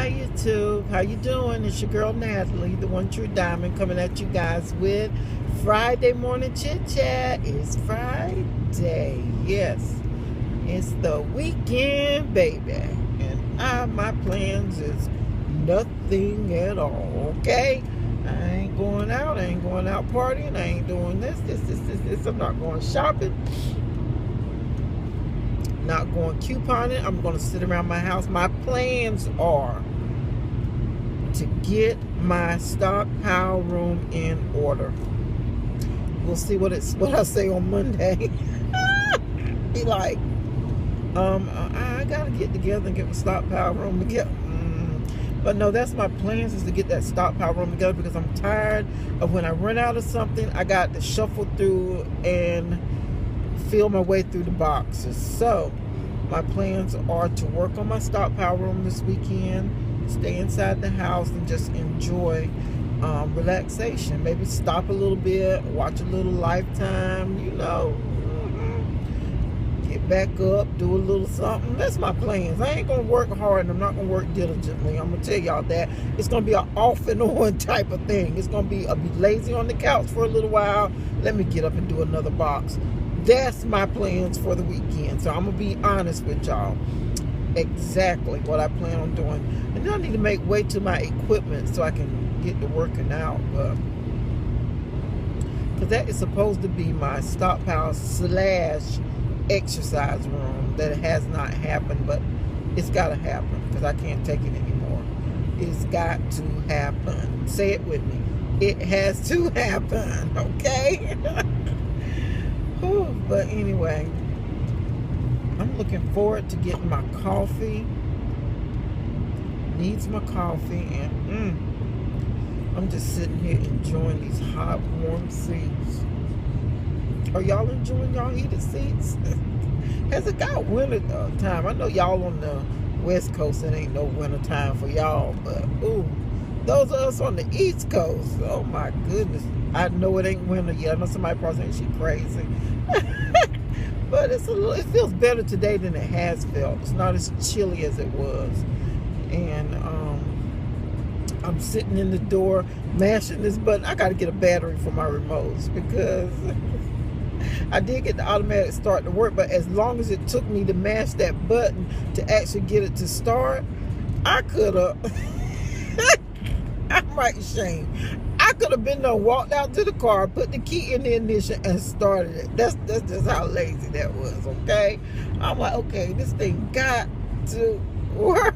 Hi YouTube, how you doing? It's your girl Natalie, the one true diamond, coming at you guys with Friday morning chit chat. It's Friday, yes, it's the weekend, baby, and my plans is nothing at all. Okay, I ain't going out, partying, I ain't doing this. I'm not going shopping. Not going couponing. I'm going to sit around my house. My plans are to get my stockpile room in order. We'll see what I say on Monday. Be like, I gotta get together and get my stockpile room together. But no, that's my plans, is to get that stockpile room together, because I'm tired of when I run out of something, I got to shuffle through and feel my way through the boxes. So my plans are to work on my stockpile room this weekend, stay inside the house and just enjoy relaxation. Maybe stop a little bit, watch a little Lifetime, get back up, do a little something. That's my plans. I ain't gonna work hard and I'm not gonna work diligently. I'm gonna tell y'all that. It's gonna be an off and on type of thing. It's gonna be, I'll be lazy on the couch for a little while, let me get up and do another box. That's my plans for the weekend. So I'm going to be honest with y'all. Exactly what I plan on doing. And then I need to make way to my equipment so I can get to working out. Because that is supposed to be my stockpile / exercise room. That has not happened, but it's got to happen, because I can't take it anymore. It's got to happen. Say it with me. It has to happen. Okay? But anyway, I'm looking forward to getting my coffee. Needs my coffee, and I'm just sitting here enjoying these hot, warm seats. Are y'all enjoying y'all heated seats? Has it got winter time? I know y'all on the West Coast, it ain't no winter time for y'all, but those of us on the East Coast, oh my goodness. I know it ain't winter yet. I know somebody probably think she's crazy. But it feels better today than it has felt. It's not as chilly as it was. And I'm sitting in the door mashing this button. I got to get a battery for my remotes, because I did get the automatic start to work, but as long as it took me to mash that button to actually get it to start, I could have I'm right ashamed. I could have been there, walked out to the car, put the key in the ignition, and started it. That's just how lazy that was, okay? I'm like, okay, this thing got to work.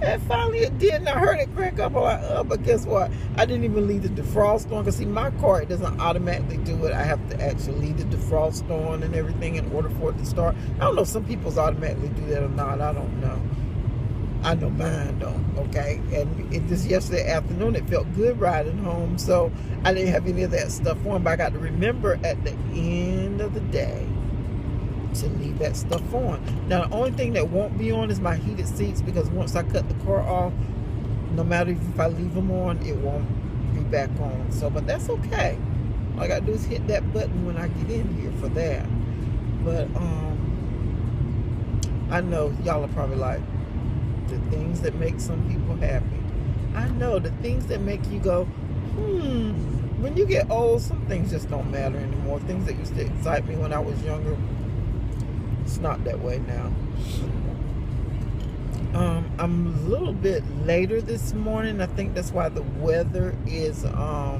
And finally it did, and I heard it crank up. I'm like, but guess what? I didn't even leave the defrost on, because see, my car, it doesn't automatically do it. I have to actually leave the defrost on and everything in order for it to start. I don't know if some people's automatically do that or not. I don't know. I know mine don't, okay? And just yesterday afternoon, it felt good riding home, so I didn't have any of that stuff on, but I got to remember at the end of the day to leave that stuff on. Now, the only thing that won't be on is my heated seats, because once I cut the car off, no matter if I leave them on, it won't be back on. So, but that's okay. All I got to do is hit that button when I get in here for that. But, I know y'all are probably like, the things that make some people happy. I know, the things that make you go, when you get old, some things just don't matter anymore. Things that used to excite me when I was younger, it's not that way now. I'm a little bit later this morning. I think that's why the weather is a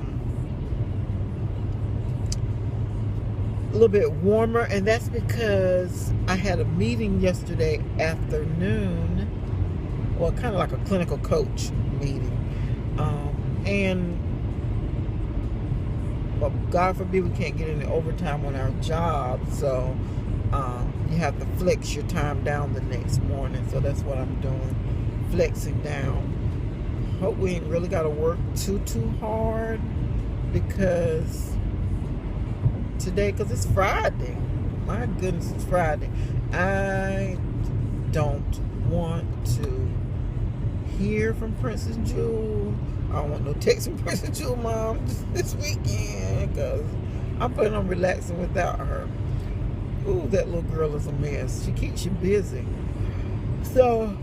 little bit warmer, and that's because I had a meeting yesterday afternoon. Well, kind of like a clinical coach meeting. Well, God forbid we can't get any overtime on our job, so you have to flex your time down the next morning. So that's what I'm doing, flexing down. Hope we ain't really got to work too hard, because today, because it's Friday. My goodness, it's Friday. I don't want to hear from Princess Jewel. I don't want no text from Princess Jewel mom this weekend, because I'm planning on relaxing without her. Ooh, that little girl is a mess. She keeps you busy. So,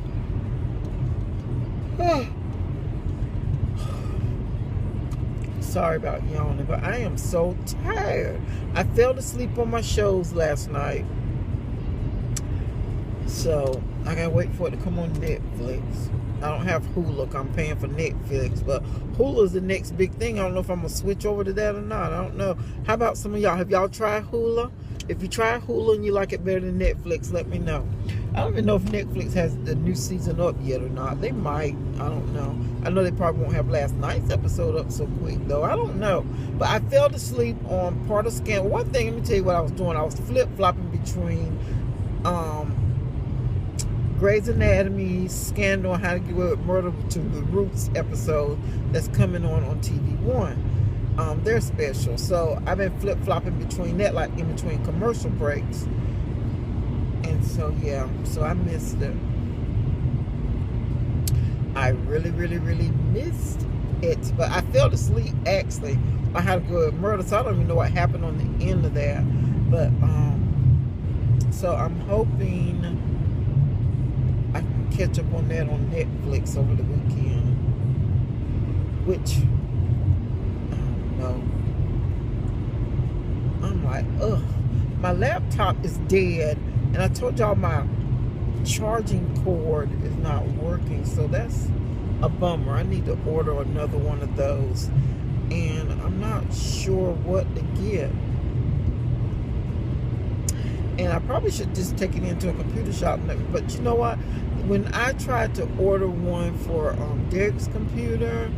sorry about yawning, but I am so tired. I fell asleep on my shows last night. So, I gotta wait for it to come on Netflix. I don't have Hulu. I'm paying for Netflix, but Hulu's the next big thing. I don't know if I'm gonna switch over to that or not. I don't know. How about some of y'all? Have y'all tried Hulu? If you try Hulu and you like it better than Netflix, let me know. I don't even know if Netflix has the new season up yet or not. They might. I don't know. I know they probably won't have last night's episode up so quick, though. I don't know. But I fell asleep on part of Scandal. One thing, let me tell you what I was doing. I was flip-flopping between Grey's Anatomy, Scandal, How to Get Away with Murder to the Roots episode that's coming on TV One. They're special. So I've been flip-flopping between that, like in between commercial breaks. And so, yeah. So I missed it. I really, really, really missed it. But I fell asleep, actually, on How to Get Away with Murder. So I don't even know what happened on the end of that. But, so I'm hoping I can catch up on that on Netflix over the weekend. Which, I don't know. I'm like, ugh. My laptop is dead. And I told y'all my charging cord is not working. So that's a bummer. I need to order another one of those. And I'm not sure what to get. And I probably should just take it into a computer shop. But you know what? When I tried to order one for Derek's computer,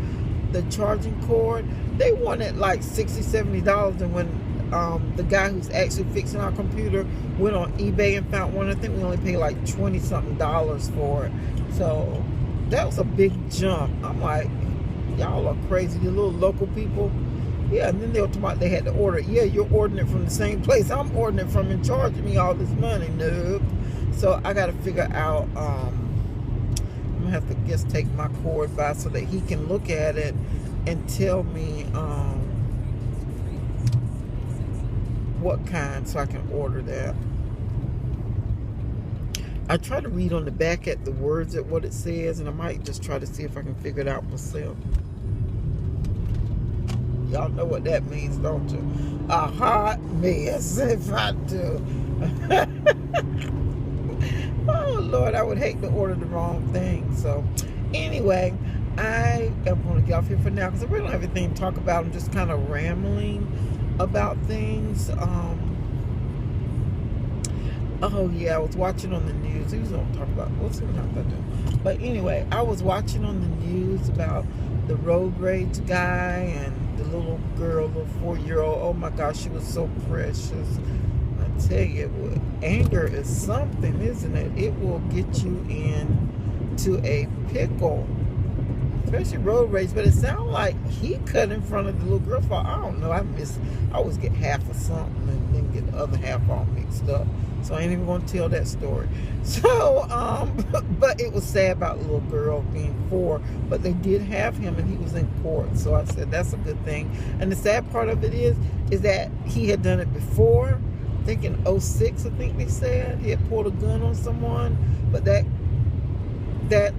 the charging cord, they wanted like $60, $70. And when the guy who's actually fixing our computer went on eBay and found one, I think we only paid like $20-something for it. So that was a big jump. I'm like, y'all are crazy. The little local people. Yeah, and then they were talking about they had to order it. Yeah, you're ordering it from the same place I'm ordering it from and charging me all this money. Nope. So I got to figure out, I'm going to have to just take my cord by so that he can look at it and tell me what kind so I can order that. I try to read on the back at the words at what it says, and I might just try to see if I can figure it out myself. Y'all know what that means, don't you? A hot mess, if I do. Oh, Lord, I would hate to order the wrong thing. So, anyway, I am going to get off here for now because I really don't have anything to talk about. I'm just kind of rambling about things. Oh, yeah, I was watching on the news. Who's going to talk about? What's going to happen? But anyway, I was watching on the news about the road rage guy and the little girl, little 4-year-old. Oh my gosh, she was so precious. I tell you what, anger is something, isn't it? It will get you into a pickle, especially road rage. But it sounded like he cut in front of the little girl for, I don't know. I always get half of something and then get the other half all mixed up. So I ain't even going to tell that story. So, but it was sad about the little girl being 4. But they did have him and he was in court. So I said, that's a good thing. And the sad part of it is that he had done it before. I think in 2006, I think they said. He had pulled a gun on someone. But that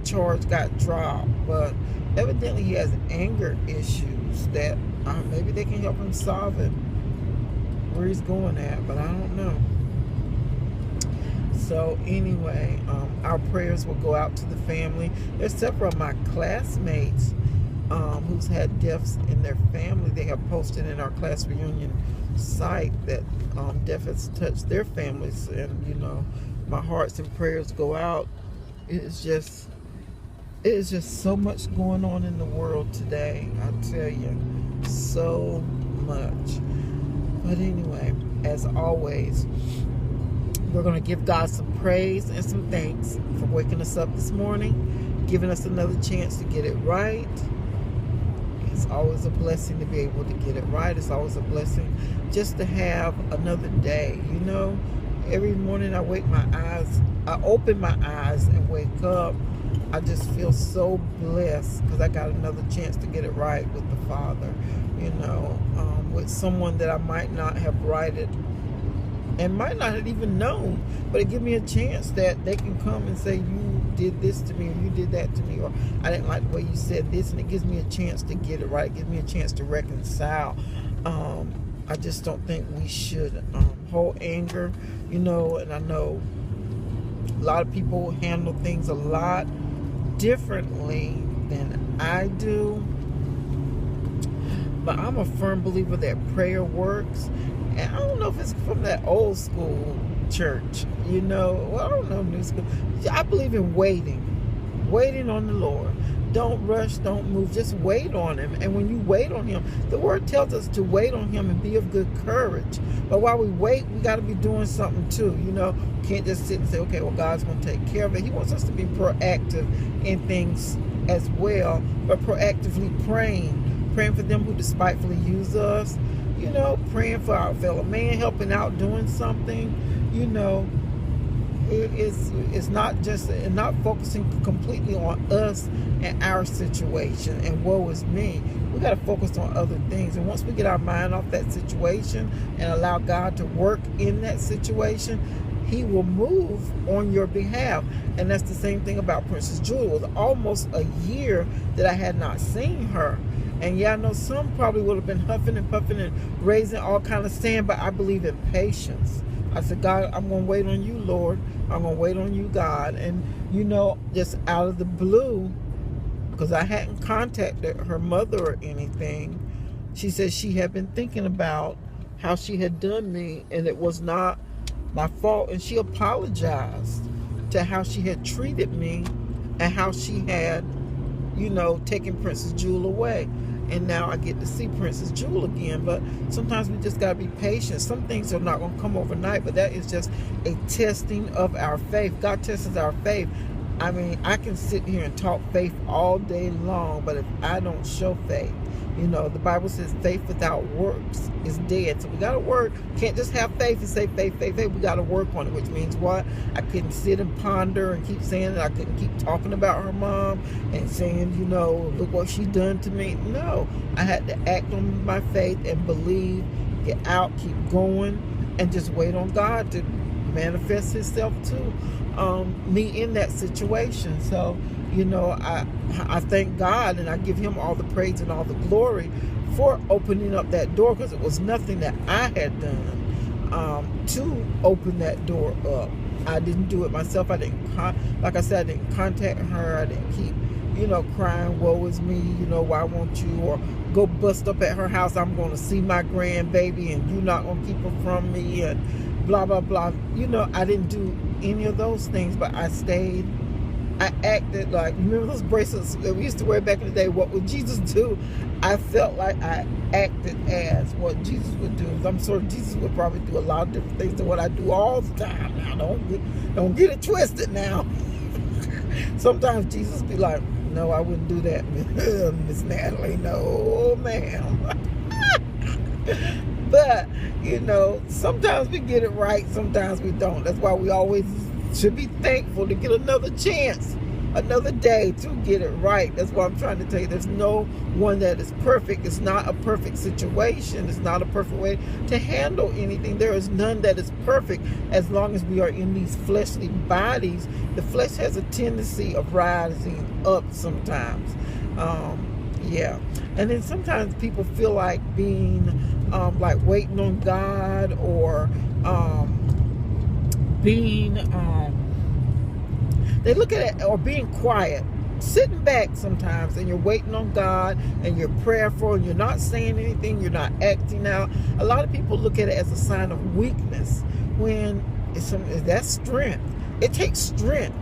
charge got dropped. But evidently he has anger issues that maybe they can help him solve it. Where he's going at. But I don't know. So anyway, our prayers will go out to the family. There's several of my classmates who's had deaths in their family. They have posted in our class reunion site that death has touched their families. And, you know, my hearts and prayers go out. It is just so much going on in the world today. I tell you, so much. But anyway, as always, we're going to give God some praise and some thanks for waking us up this morning, giving us another chance to get it right. It's always a blessing to be able to get it right. It's always a blessing just to have another day. You know, every morning I open my eyes and wake up. I just feel so blessed because I got another chance to get it right with the Father. You know, with someone that I might not have righted and might not have even known, but it gives me a chance that they can come and say, you did this to me, or you did that to me, or I didn't like the way you said this, and it gives me a chance to get it right. It gives me a chance to reconcile. I just don't think we should hold anger, and I know a lot of people handle things a lot differently than I do, but I'm a firm believer that prayer works. And I don't know if it's from that old school church, well, I don't know, new school. I believe in waiting on the Lord. Don't rush, don't move, just wait on him. And when you wait on him, the word tells us to wait on him and be of good courage. But while we wait, we got to be doing something too, Can't just sit and say, okay, well, God's going to take care of it. He wants us to be proactive in things as well, but proactively praying for them who despitefully use us, praying for our fellow man, helping out, doing something, It's not focusing completely on us and our situation and woe is me. We got to focus on other things. And once we get our mind off that situation and allow God to work in that situation, he will move on your behalf. And that's the same thing about Princess Jewel. It was almost a year that I had not seen her. And yeah, I know some probably would have been huffing and puffing and raising all kind of sand, but I believe in patience. I said, God, I'm going to wait on you, Lord. I'm going to wait on you, God. And, just out of the blue, because I hadn't contacted her mother or anything, she said she had been thinking about how she had done me, and it was not my fault. And she apologized to how she had treated me and how she had, taken Princess Jewel away. And now I get to see Princess Jewel again. But sometimes we just got to be patient. Some things are not going to come overnight, but that is just a testing of our faith. God tests our faith. I mean, I can sit here and talk faith all day long, but if I don't show faith, the Bible says faith without works is dead. So we got to work. Can't just have faith and say faith. We got to work on it, which means what? I couldn't sit and ponder and keep saying that. I couldn't keep talking about her mom and saying, look what she done to me. No, I had to act on my faith and believe, get out, keep going, and just wait on God to manifest himself to me in that situation. So, I thank God and I give him all the praise and all the glory for opening up that door, because it was nothing that I had done to open that door up. I didn't do it myself. I didn't, like I said, I didn't contact her. I didn't keep, crying, woe is me, why won't you, or go bust up at her house, I'm going to see my grandbaby and you're not going to keep her from me, and blah, blah, blah. I didn't do any of those things, but I stayed. I acted like, remember those bracelets that we used to wear back in the day? What would Jesus do? I felt like I acted as what Jesus would do. I'm sure Jesus would probably do a lot of different things than what I do all the time. Now, don't get it twisted now. Sometimes Jesus be like, no, I wouldn't do that, Miss Natalie. No, ma'am. But, sometimes we get it right, sometimes we don't. That's why we always should be thankful to get another chance, another day to get it right. That's why I'm trying to tell you, there's no one that is perfect. It's not a perfect situation. It's not a perfect way to handle anything. There is none that is perfect. As long as we are in these fleshly bodies, the flesh has a tendency of rising up sometimes. Yeah. And then sometimes people feel like being like waiting on God, or being they look at it, or being quiet, sitting back sometimes, and you're waiting on God and you're prayerful and you're not saying anything, you're not acting out. A lot of people look at it as a sign of weakness, when that's strength. It takes strength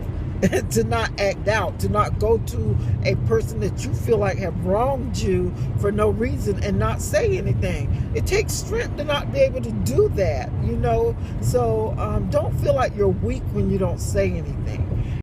to not act out, to not go to a person that you feel like have wronged you for no reason and not say anything. It takes strength to not be able to do that, So don't feel like you're weak when you don't say anything,